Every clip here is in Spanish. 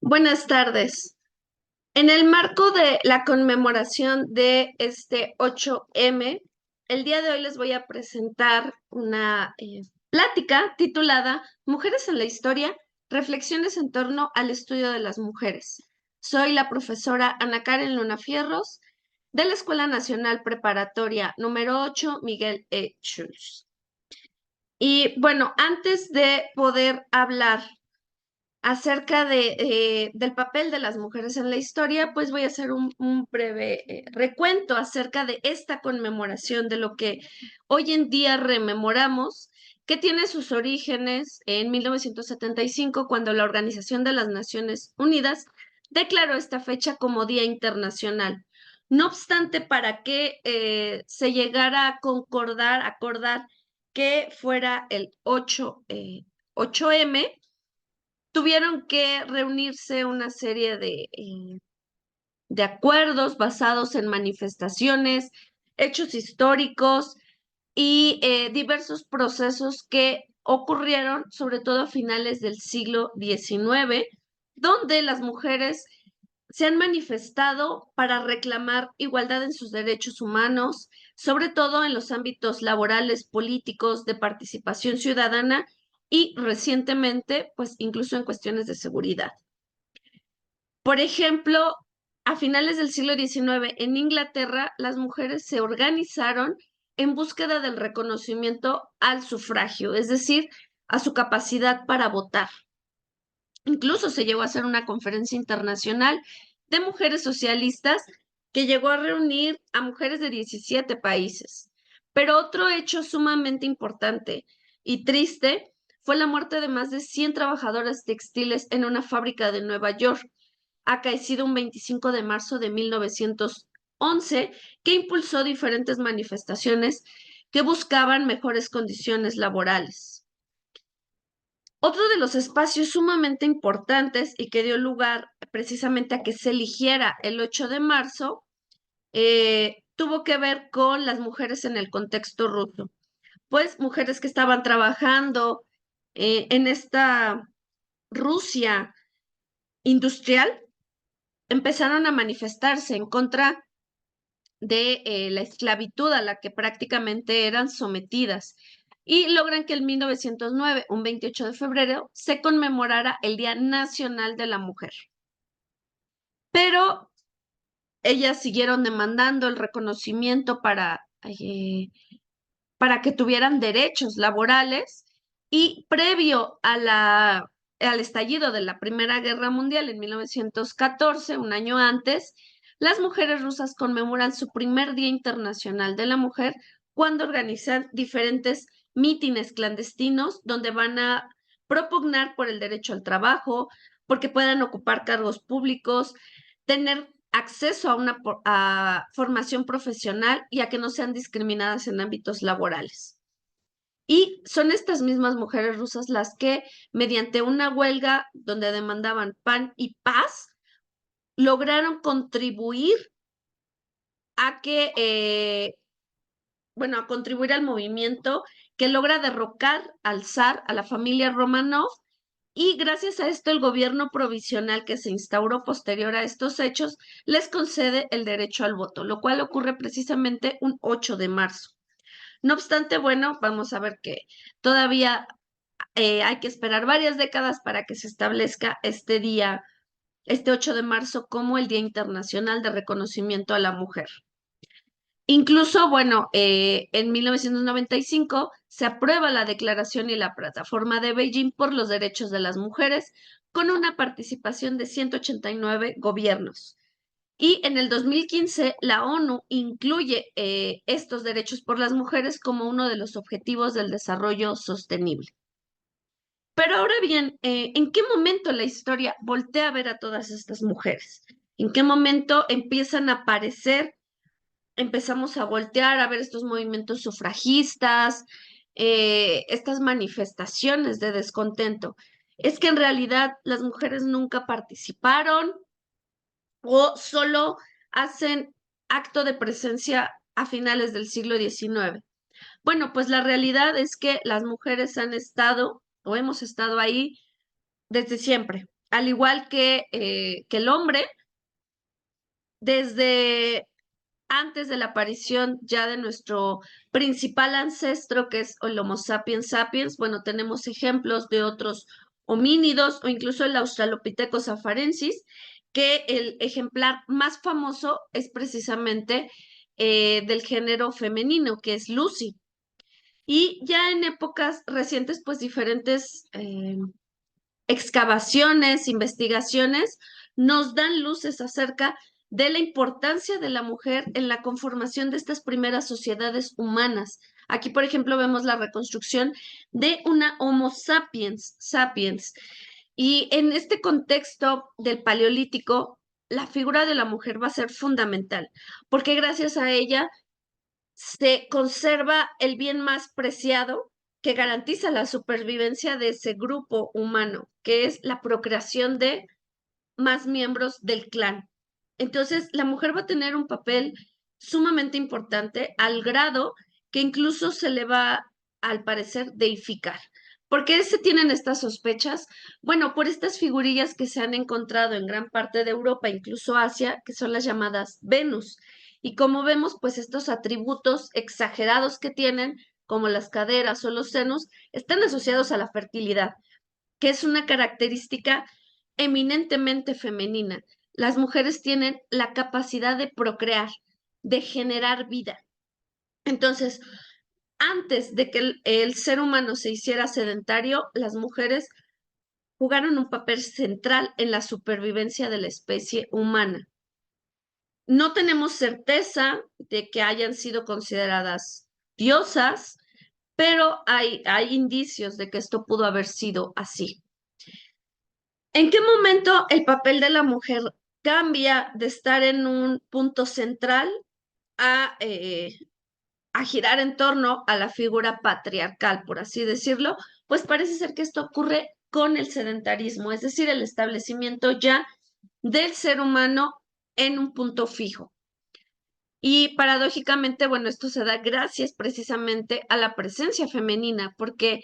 Buenas tardes. En el marco de la conmemoración de este 8M, el día de hoy les voy a presentar una plática titulada Mujeres en la Historia, reflexiones en torno al estudio de las mujeres. Soy la profesora Ana Karen Luna Fierros de la Escuela Nacional Preparatoria número 8, Miguel E. Schulz. Y bueno, antes de poder hablar acerca del papel de las mujeres en la historia, pues voy a hacer un breve recuento acerca de esta conmemoración, de lo que hoy en día rememoramos, que tiene sus orígenes en 1975, cuando la Organización de las Naciones Unidas declaró esta fecha como Día Internacional. No obstante, para que se llegara a acordar que fuera el 8M, tuvieron que reunirse una serie de acuerdos basados en manifestaciones, hechos históricos y diversos procesos que ocurrieron sobre todo a finales del siglo XIX, donde las mujeres se han manifestado para reclamar igualdad en sus derechos humanos, sobre todo en los ámbitos laborales, políticos, de participación ciudadana y recientemente, pues incluso en cuestiones de seguridad. Por ejemplo, a finales del siglo XIX en Inglaterra, las mujeres se organizaron en búsqueda del reconocimiento al sufragio, es decir, a su capacidad para votar. Incluso se llegó a hacer una conferencia internacional de mujeres socialistas que llegó a reunir a mujeres de 17 países. Pero otro hecho sumamente importante y triste fue la muerte de más de 100 trabajadoras textiles en una fábrica de Nueva York, acaecido un 25 de marzo de 1911, que impulsó diferentes manifestaciones que buscaban mejores condiciones laborales. Otro de los espacios sumamente importantes y que dio lugar precisamente a que se eligiera el 8 de marzo tuvo que ver con las mujeres en el contexto ruso, pues mujeres que estaban trabajando en esta Rusia industrial empezaron a manifestarse en contra de la esclavitud a la que prácticamente eran sometidas y logran que en 1909, un 28 de febrero, se conmemorara el Día Nacional de la Mujer. Pero ellas siguieron demandando el reconocimiento para que tuvieran derechos laborales y previo al estallido de la Primera Guerra Mundial en 1914, un año antes, las mujeres rusas conmemoran su primer Día Internacional de la Mujer cuando organizan diferentes mítines clandestinos donde van a propugnar por el derecho al trabajo, porque puedan ocupar cargos públicos, tener acceso a una formación profesional y a que no sean discriminadas en ámbitos laborales. Y son estas mismas mujeres rusas las que, mediante una huelga donde demandaban pan y paz, lograron contribuir a a contribuir al movimiento que logra derrocar al zar, a la familia Romanov, y gracias a esto el gobierno provisional que se instauró posterior a estos hechos les concede el derecho al voto, lo cual ocurre precisamente un 8 de marzo. No obstante, bueno, vamos a ver que todavía hay que esperar varias décadas para que se establezca este día, este 8 de marzo, como el Día Internacional de Reconocimiento a la Mujer. Incluso, bueno, en 1995 se aprueba la Declaración y la Plataforma de Beijing por los Derechos de las Mujeres, con una participación de 189 gobiernos. Y en el 2015 la ONU incluye estos derechos por las mujeres como uno de los objetivos del desarrollo sostenible. Pero ahora bien, ¿en qué momento la historia voltea a ver a todas estas mujeres? ¿En qué momento empiezan a aparecer? Empezamos a voltear a ver estos movimientos sufragistas, estas manifestaciones de descontento. Es que en realidad las mujeres nunca participaron o solo hacen acto de presencia a finales del siglo XIX. Bueno, pues la realidad es que las mujeres han estado o hemos estado ahí desde siempre. al igual que el hombre, desde antes de la aparición ya de nuestro principal ancestro, que es el Homo sapiens sapiens. Bueno, tenemos ejemplos de otros homínidos o incluso el Australopithecus afarensis, que el ejemplar más famoso es precisamente del género femenino, que es Lucy. Y ya en épocas recientes, pues diferentes excavaciones, investigaciones, nos dan luces acerca de la importancia de la mujer en la conformación de estas primeras sociedades humanas. Aquí, por ejemplo, vemos la reconstrucción de una Homo sapiens sapiens. Y en este contexto del Paleolítico, la figura de la mujer va a ser fundamental, porque gracias a ella se conserva el bien más preciado que garantiza la supervivencia de ese grupo humano, que es la procreación de más miembros del clan. Entonces, la mujer va a tener un papel sumamente importante al grado que incluso se le va, al parecer, deificar. ¿Por qué se tienen estas sospechas? Bueno, por estas figurillas que se han encontrado en gran parte de Europa, incluso Asia, que son las llamadas Venus. Y como vemos, pues estos atributos exagerados que tienen, como las caderas o los senos, están asociados a la fertilidad, que es una característica eminentemente femenina. Las mujeres tienen la capacidad de procrear, de generar vida. Entonces, antes de que el ser humano se hiciera sedentario, las mujeres jugaron un papel central en la supervivencia de la especie humana. No tenemos certeza de que hayan sido consideradas diosas, pero hay indicios de que esto pudo haber sido así. ¿En qué momento el papel de la mujer cambia de estar en un punto central a, eh, a girar en torno a la figura patriarcal, por así decirlo? Pues parece ser que esto ocurre con el sedentarismo, es decir, el establecimiento ya del ser humano en un punto fijo. Y paradójicamente, bueno, esto se da gracias precisamente a la presencia femenina, porque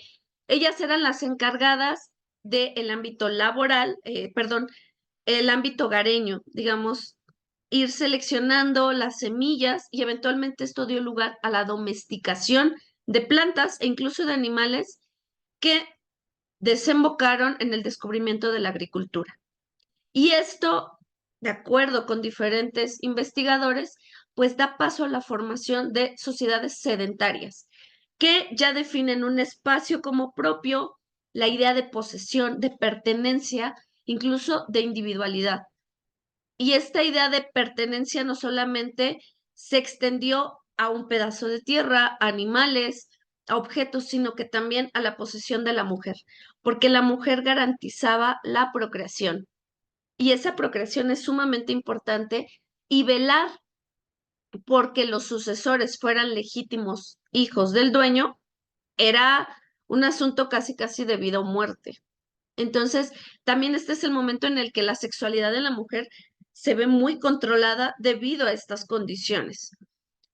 ellas eran las encargadas del ámbito laboral, perdón, el ámbito hogareño, digamos, ir seleccionando las semillas y eventualmente esto dio lugar a la domesticación de plantas e incluso de animales que desembocaron en el descubrimiento de la agricultura. Y esto, de acuerdo con diferentes investigadores, pues da paso a la formación de sociedades sedentarias, que ya definen un espacio como propio, la idea de posesión, de pertenencia, incluso de individualidad. Y esta idea de pertenencia no solamente se extendió a un pedazo de tierra, a animales, a objetos, sino que también a la posesión de la mujer, porque la mujer garantizaba la procreación. Y esa procreación es sumamente importante y velar porque los sucesores fueran legítimos hijos del dueño era un asunto casi casi de vida o muerte. Entonces, también este es el momento en el que la sexualidad de la mujer se ve muy controlada debido a estas condiciones.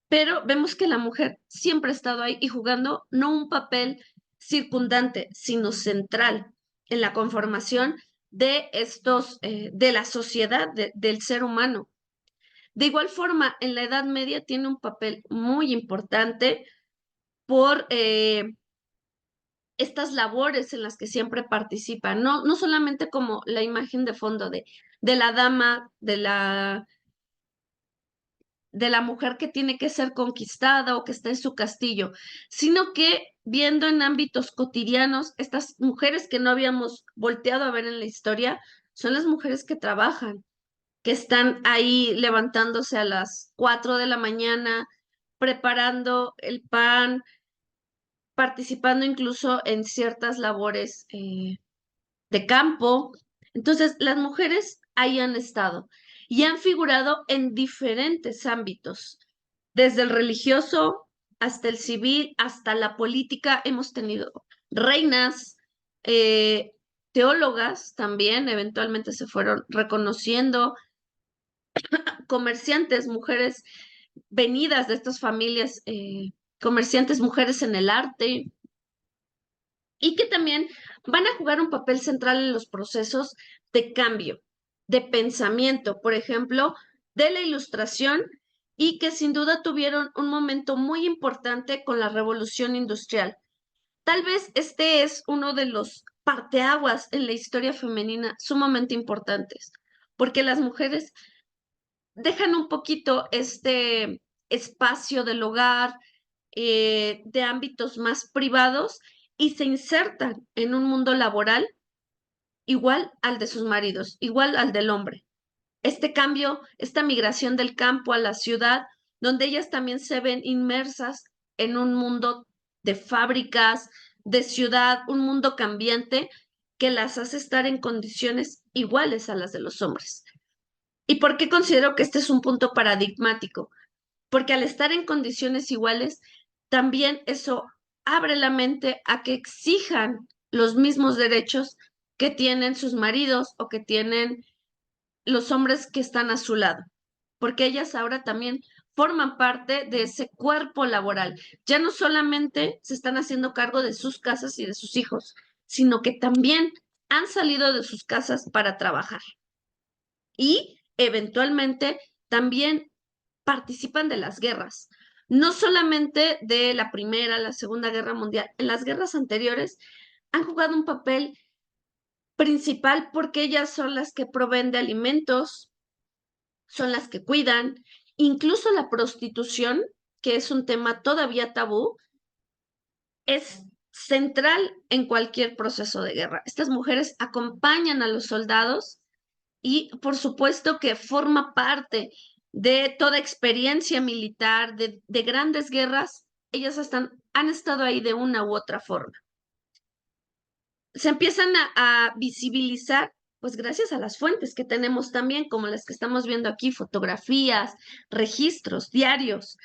Pero vemos que la mujer siempre ha estado ahí y jugando no un papel circundante, sino central en la conformación de de la sociedad, del ser humano. De igual forma, en la Edad Media tiene un papel muy importante por estas labores en las que siempre participa, no solamente como la imagen de fondo de la dama, de la mujer que tiene que ser conquistada o que está en su castillo, sino que viendo en ámbitos cotidianos, estas mujeres que no habíamos volteado a ver en la historia, son las mujeres que trabajan, que están ahí levantándose a las 4 de la mañana, preparando el pan, participando incluso en ciertas labores de campo. Entonces, las mujeres ahí han estado y han figurado en diferentes ámbitos, desde el religioso hasta el civil, hasta la política. Hemos tenido reinas, eh, teólogas también, eventualmente se fueron reconociendo, comerciantes, mujeres venidas de estas familias, comerciantes, mujeres en el arte, y que también van a jugar un papel central en los procesos de cambio, de pensamiento, por ejemplo, de la ilustración y que sin duda tuvieron un momento muy importante con la revolución industrial. Tal vez este es uno de los parteaguas en la historia femenina sumamente importantes, porque las mujeres dejan un poquito este espacio del hogar, de ámbitos más privados y se insertan en un mundo laboral igual al de sus maridos, igual al del hombre. Este cambio, esta migración del campo a la ciudad, donde ellas también se ven inmersas en un mundo de fábricas, de ciudad, un mundo cambiante que las hace estar en condiciones iguales a las de los hombres. ¿Y por qué considero que este es un punto paradigmático? Porque al estar en condiciones iguales, también eso abre la mente a que exijan los mismos derechos que tienen sus maridos o que tienen los hombres que están a su lado, porque ellas ahora también forman parte de ese cuerpo laboral. Ya no solamente se están haciendo cargo de sus casas y de sus hijos, sino que también han salido de sus casas para trabajar y eventualmente también participan de las guerras, no solamente de la Primera, la Segunda Guerra Mundial, en las guerras anteriores han jugado un papel principal porque ellas son las que proveen de alimentos, son las que cuidan, incluso la prostitución, que es un tema todavía tabú, es central en cualquier proceso de guerra. Estas mujeres acompañan a los soldados y por supuesto que forma parte de toda experiencia militar, de grandes guerras, ellas han estado ahí de una u otra forma. Se empiezan a visibilizar, pues gracias a las fuentes que tenemos también, como las que estamos viendo aquí, fotografías, registros, diarios.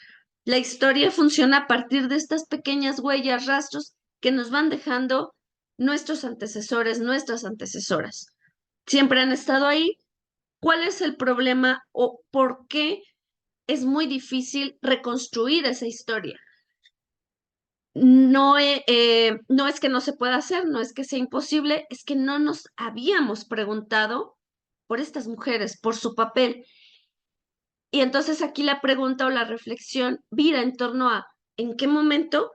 La historia funciona a partir de estas pequeñas huellas, rastros que nos van dejando nuestros antecesores, nuestras antecesoras. Siempre han estado ahí. ¿Cuál es el problema o por qué es muy difícil reconstruir esa historia? No, no es que no se pueda hacer, no es que sea imposible, es que no nos habíamos preguntado por estas mujeres, por su papel. Y entonces aquí la pregunta o la reflexión vira en torno a ¿en qué momento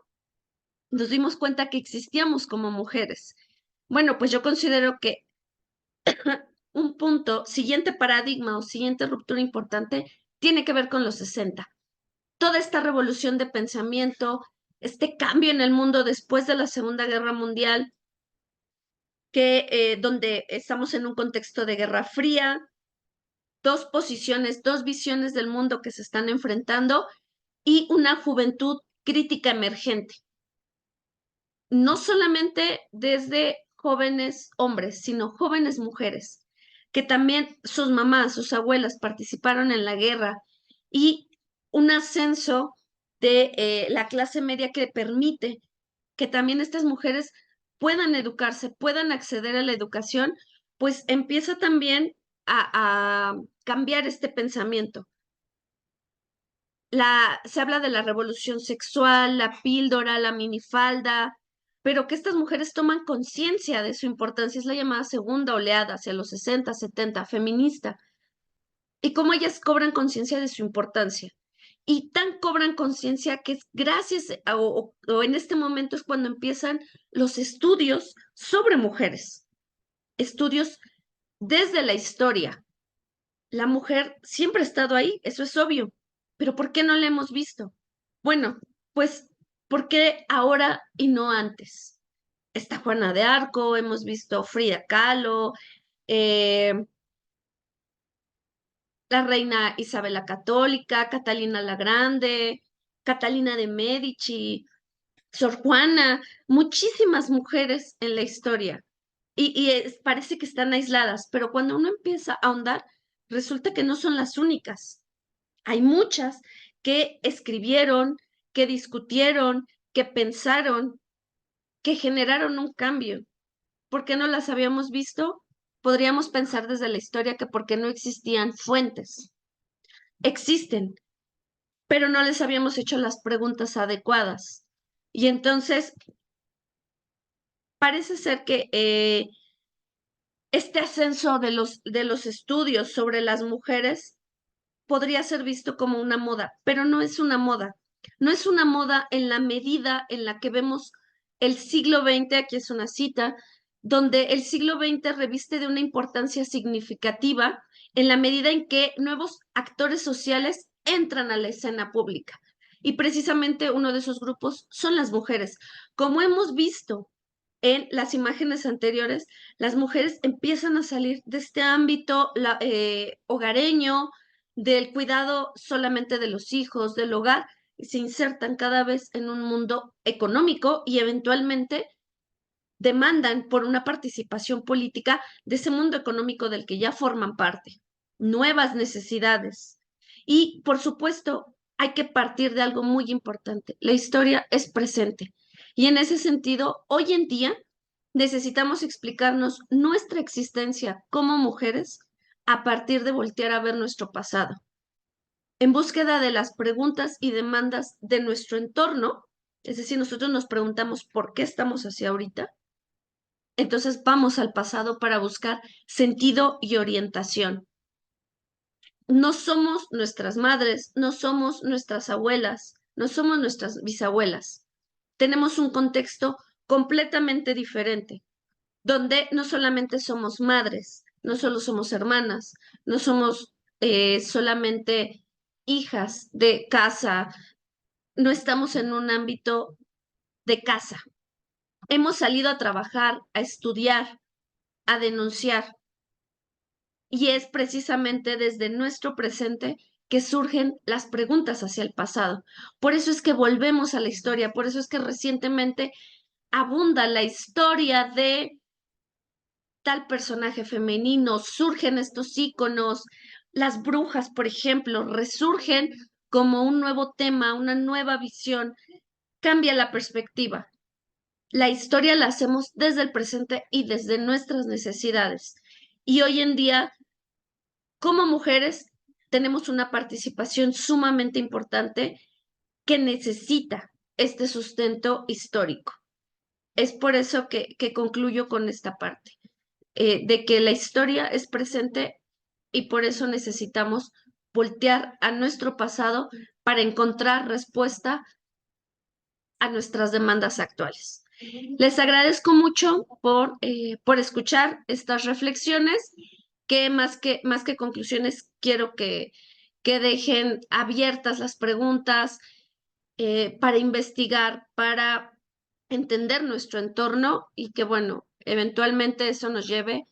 nos dimos cuenta que existíamos como mujeres? Bueno, pues yo considero que un punto, siguiente paradigma o siguiente ruptura importante, tiene que ver con los 60. Toda esta revolución de pensamiento, este cambio en el mundo después de la Segunda Guerra Mundial, donde estamos en un contexto de Guerra Fría, dos posiciones, dos visiones del mundo que se están enfrentando y una juventud crítica emergente. No solamente desde jóvenes hombres, sino jóvenes mujeres, que también sus mamás, sus abuelas participaron en la guerra y un ascenso de la clase media que permite que también estas mujeres puedan educarse, puedan acceder a la educación, pues empieza también a cambiar este pensamiento. Se habla de la revolución sexual, la píldora, la minifalda, pero que estas mujeres toman conciencia de su importancia, es la llamada segunda oleada hacia los 60, 70, feminista, y cómo ellas cobran conciencia de su importancia. Y tan cobran conciencia que es gracias o en este momento es cuando empiezan los estudios sobre mujeres, estudios desde la historia. La mujer siempre ha estado ahí, eso es obvio, pero ¿por qué no la hemos visto? Bueno, pues, ¿por qué ahora y no antes? Está Juana de Arco, hemos visto Frida Kahlo, eh, la reina Isabel la Católica, Catalina la Grande, Catalina de Medici, Sor Juana, muchísimas mujeres en la historia. Parece que están aisladas, pero cuando uno empieza a ahondar, resulta que no son las únicas. Hay muchas que escribieron, que discutieron, que pensaron, que generaron un cambio. ¿Por qué no las habíamos visto? Podríamos pensar desde la historia que porque no existían fuentes. Existen, pero no les habíamos hecho las preguntas adecuadas. Y entonces parece ser que este ascenso de los estudios sobre las mujeres podría ser visto como una moda, pero no es una moda. No es una moda en la medida en la que vemos el siglo XX, aquí es una cita, donde el siglo XX reviste de una importancia significativa en la medida en que nuevos actores sociales entran a la escena pública. Y precisamente uno de esos grupos son las mujeres. Como hemos visto en las imágenes anteriores, las mujeres empiezan a salir de este ámbito hogareño, del cuidado solamente de los hijos, del hogar, y se insertan cada vez en un mundo económico y eventualmente demandan por una participación política de ese mundo económico del que ya forman parte, nuevas necesidades. Y, por supuesto, hay que partir de algo muy importante. La historia es presente. Y en ese sentido, hoy en día necesitamos explicarnos nuestra existencia como mujeres a partir de voltear a ver nuestro pasado. En búsqueda de las preguntas y demandas de nuestro entorno, es decir, nosotros nos preguntamos por qué estamos así ahorita, entonces vamos al pasado para buscar sentido y orientación. No somos nuestras madres, no somos nuestras abuelas, no somos nuestras bisabuelas. Tenemos un contexto completamente diferente, donde no solamente somos madres, no solo somos hermanas, no somos solamente hijas de casa, no estamos en un ámbito de casa. Hemos salido a trabajar, a estudiar, a denunciar. Y es precisamente desde nuestro presente que surgen las preguntas hacia el pasado. Por eso es que volvemos a la historia, por eso es que recientemente abunda la historia de tal personaje femenino, surgen estos íconos, las brujas, por ejemplo, resurgen como un nuevo tema, una nueva visión, cambia la perspectiva. La historia la hacemos desde el presente y desde nuestras necesidades. Y hoy en día como mujeres tenemos una participación sumamente importante que necesita este sustento histórico. Es por eso que concluyo con esta parte, de que la historia es presente y por eso necesitamos voltear a nuestro pasado para encontrar respuesta a nuestras demandas actuales. Les agradezco mucho por escuchar estas reflexiones que más que conclusiones quiero que dejen abiertas las preguntas para investigar, para entender nuestro entorno y que, bueno, eventualmente eso nos lleve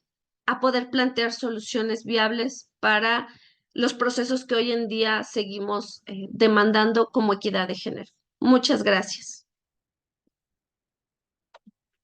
a poder plantear soluciones viables para los procesos que hoy en día seguimos demandando como equidad de género. Muchas gracias.